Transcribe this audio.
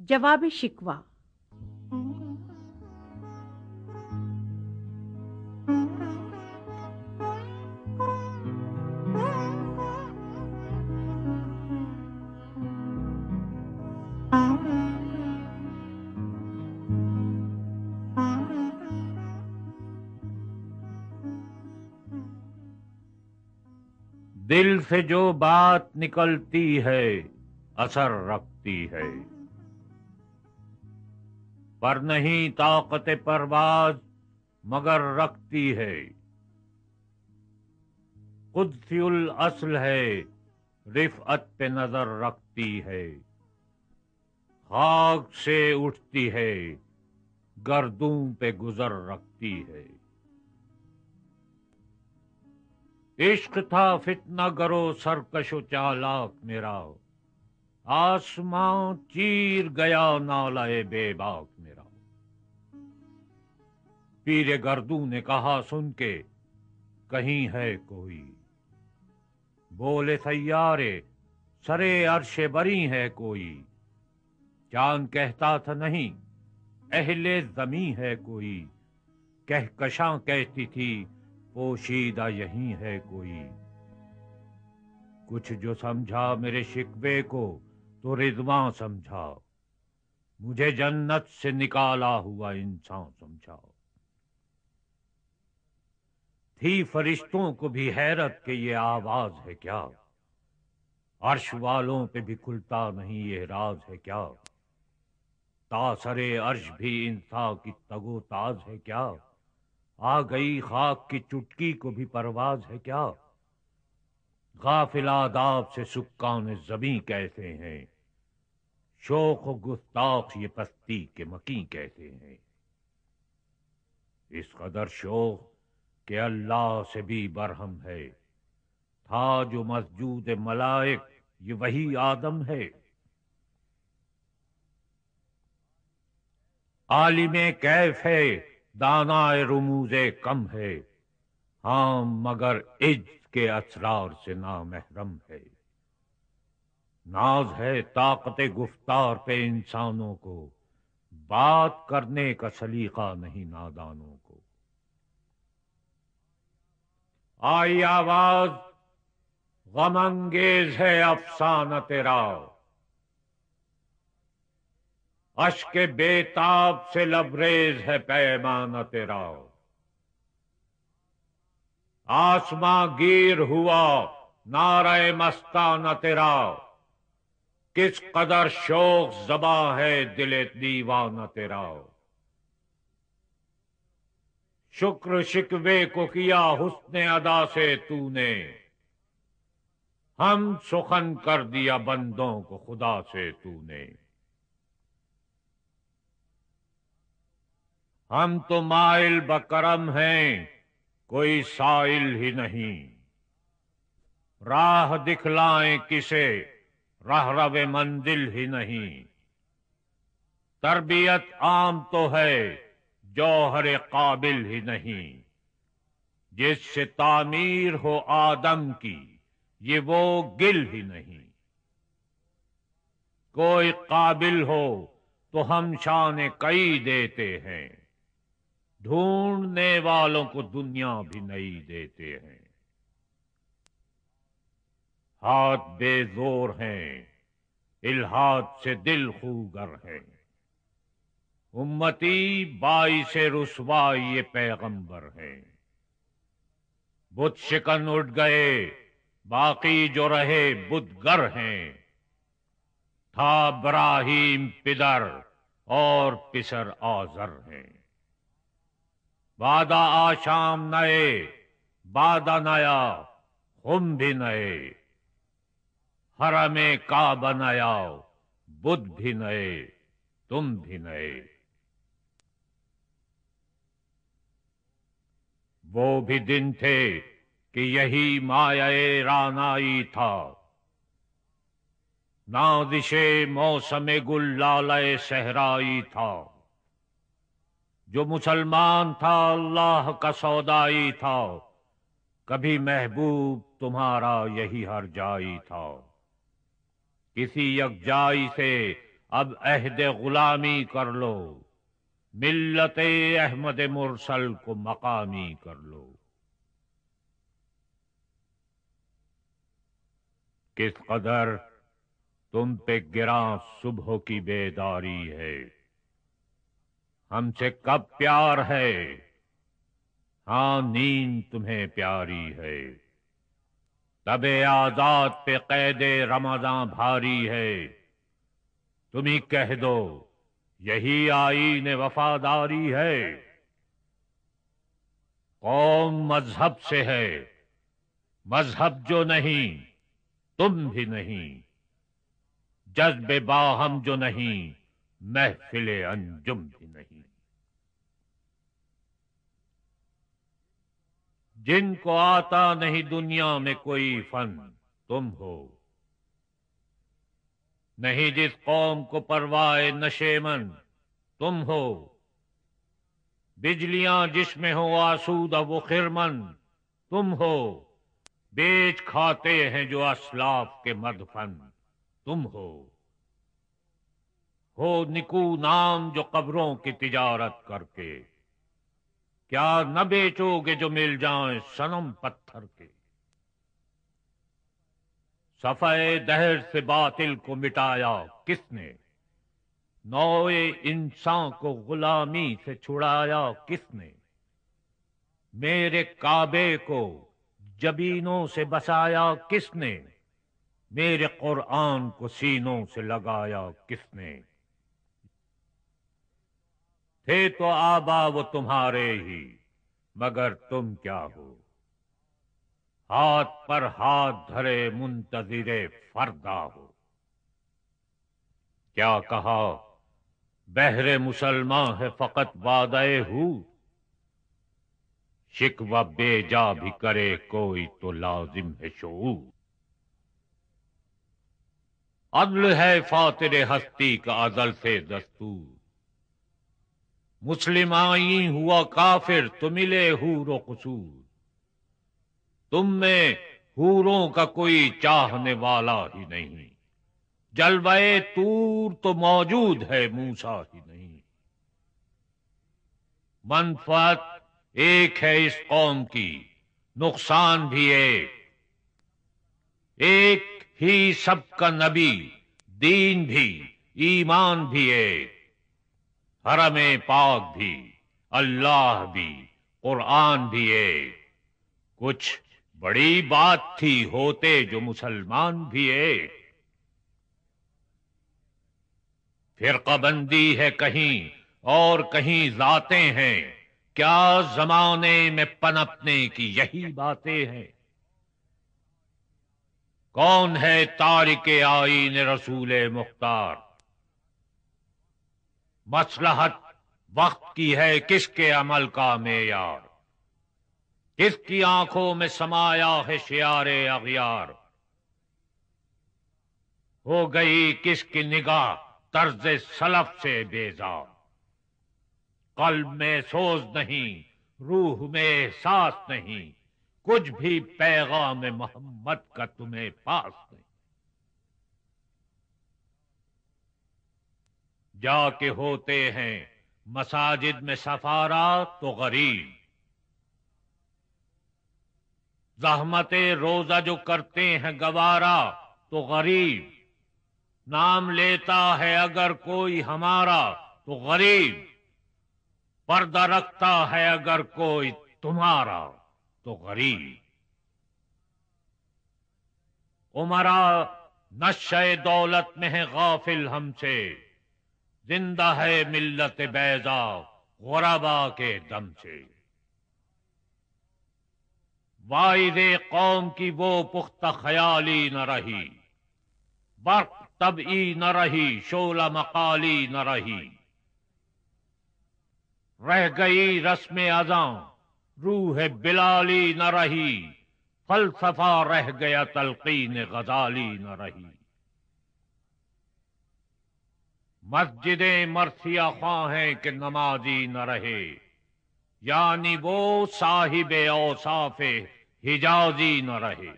جواب شکوہ۔ دل سے جو بات نکلتی ہے اثر رکھتی ہے، پر نہیں طاقت پرواز مگر رکھتی ہے۔ قدسی الاصل ہے، رفعت پہ نظر رکھتی ہے۔ خاک سے اٹھتی ہے، گردوں پہ گزر رکھتی ہے۔ عشق تھا فتنہ گرو سرکش و چالاک میرا، آسمان چیر گیا نالہ بے باک میرا۔ پیر گردوں نے کہا سن کے کہیں ہے کوئی، بولے سیارے سرے عرش بری ہے کوئی۔ چاند کہتا تھا نہیں اہل زمیں ہے کوئی، کہکشاں کہتی تھی پوشیدہ یہیں ہے کوئی۔ کچھ جو سمجھا میرے شکوے کو تو رضواں سمجھا، مجھے جنت سے نکالا ہوا انسان سمجھا۔ تھی فرشتوں کو بھی حیرت کہ یہ آواز ہے کیا، عرش والوں پہ بھی کھلتا نہیں یہ راز ہے کیا۔ تاثرے عرش بھی انسان کی تگ و تاز ہے کیا، آ گئی خاک کی چٹکی کو بھی پرواز ہے کیا۔ غافل آداب سے سکان زمیں کیسے ہیں، شوق و گستاخ یہ پستی کے مکیں کیسے ہیں۔ اس قدر شوق کہ اللہ سے بھی برہم ہے، تھا جو مسجود ملائک یہ وہی آدم ہے۔ عالم کیف ہے دانائے رموز کم ہے، ہاں مگر عجز کے اسرار سے نامحرم ہے۔ ناز ہے طاقت گفتار پہ انسانوں کو، بات کرنے کا سلیقہ نہیں نادانوں کو۔ آئی آواز غم انگیز ہے افسانہ تیرا، اشک بےتاب سے لبریز ہے پیمانہ تیرا۔ آسماں گیر ہوا نعرہ مستانہ تیرا، کس قدر شوق زباں ہے دل دیوانہ تیرا۔ شکر شکوے کو کیا حسن ادا سے تو نے، ہم سخن کر دیا بندوں کو خدا سے تو نے۔ ہم تو مائل بکرم ہیں کوئی سائل ہی نہیں، راہ دکھلائیں کسے رہرو منزل ہی نہیں۔ تربیت عام تو ہے جوہر قابل ہی نہیں، جس سے تعمیر ہو آدم کی یہ وہ گل ہی نہیں۔ کوئی قابل ہو تو ہم شان کئی دیتے ہیں، ڈھونڈنے والوں کو دنیا بھی نئی دیتے ہیں۔ ہاتھ بے زور ہیں الحاد سے دل خوگر ہیں، امتی باعث رسوائی یہ پیغمبر ہیں۔ بت شکن اٹھ گئے باقی جو رہے بت گر ہیں، تھا ابراہیم پدر اور پسر آزر ہیں۔ بادہ آشام نئے بادہ نیا خم بھی نئے، حرم کعبہ نیا بت بھی نئے تم بھی نئے۔ وہ بھی دن تھے کہ یہی مایہ رانائی تھا، نازش موسم گل لالہ صحرائی تھا۔ جو مسلمان تھا اللہ کا سودائی تھا، کبھی محبوب تمہارا یہی ہر جائی تھا۔ کسی یکجائی سے اب عہد غلامی کر لو، ملت احمد مرسل کو مقامی کر لو۔ کس قدر تم پہ گراں صبح کی بیداری ہے، ہم سے کب پیار ہے، ہاں نیند تمہیں پیاری ہے۔ تب آزاد پہ قید رمضاں بھاری ہے، تم ہی کہہ دو یہی آئین وفاداری ہے۔ قوم مذہب سے ہے، مذہب جو نہیں تم بھی نہیں، جذب باہم جو نہیں محفل انجم بھی نہیں۔ جن کو آتا نہیں دنیا میں کوئی فن تم ہو، نہیں جس قوم کو پرواہ نشے من تم ہو۔ بجلیاں جس میں ہو آسودہ وہ خرمن تم ہو، بیچ کھاتے ہیں جو اسلاف کے مدفن تم ہو نکو نام جو قبروں کی تجارت کر کے، کیا نہ بیچو گے جو مل جائیں صنم پتھر کے۔ صفحہ دہر سے باطل کو مٹایا کس نے، نوع انسان کو غلامی سے چھڑایا کس نے۔ میرے کعبے کو جبینوں سے بسایا کس نے، میرے قرآن کو سینوں سے لگایا کس نے۔ تھے تو آبا وہ تمہارے ہی، مگر تم کیا ہو، ہاتھ پر ہاتھ دھرے منتظر فردا ہو۔ کیا کہا بہر مسلمان ہے فقط وعدہ ہو، شکوہ بے جا بھی کرے کوئی تو لازم ہے شعور۔ عدل ہے فاطر ہستی کا ازل سے دستور، مسلم آئین ہوا کافر تو ملے حور و قصور۔ تم میں حوروں کا کوئی چاہنے والا ہی نہیں، جلوہ طور تو موجود ہے موسیٰ ہی نہیں۔ منفعت ایک ہے اس قوم کی، نقصان بھی ایک ہی سب کا نبی، دین بھی ایمان بھی ایک، حرم پاک بھی اللہ بھی قرآن بھی ایک۔ کچھ بڑی بات تھی ہوتے جو مسلمان بھی ایک۔ فرقہ بندی ہے کہیں اور کہیں ذاتیں ہیں، کیا زمانے میں پنپنے کی یہی باتیں ہیں۔ کون ہے تارک آئین رسول مختار، مصلحت وقت کی ہے کس کے عمل کا معیار، کس کی آنکھوں میں سمایا ہے شعار اغیار، ہو گئی کس کی نگاہ طرز سلف سے بیزار۔ قلب میں سوز نہیں، روح میں احساس نہیں، کچھ بھی پیغام محمد کا تمہیں پاس نہیں۔ جا کے ہوتے ہیں مساجد میں سفارا تو غریب، زحمت روزہ جو کرتے ہیں گوارا تو غریب، نام لیتا ہے اگر کوئی ہمارا تو غریب، پردہ رکھتا ہے اگر کوئی تمہارا تو غریب۔ عمرا نشہ دولت میں ہے غافل ہم سے، زندہ ہے ملت بیضا غربا کے دم سے۔ واعظ قوم کی وہ پختہ خیالی نہ رہی، برق طبعی نہ رہی شعلہ مقالی نہ رہی، رہ گئی رسم اذاں روح بلالی نہ رہی، فلسفہ رہ گیا تلقین غزالی نہ رہی۔ مسجدیں مرثیہ خواں ہیں کہ نمازی نہ رہے، یعنی وہ صاحب اوصاف حجازی نہ رہے۔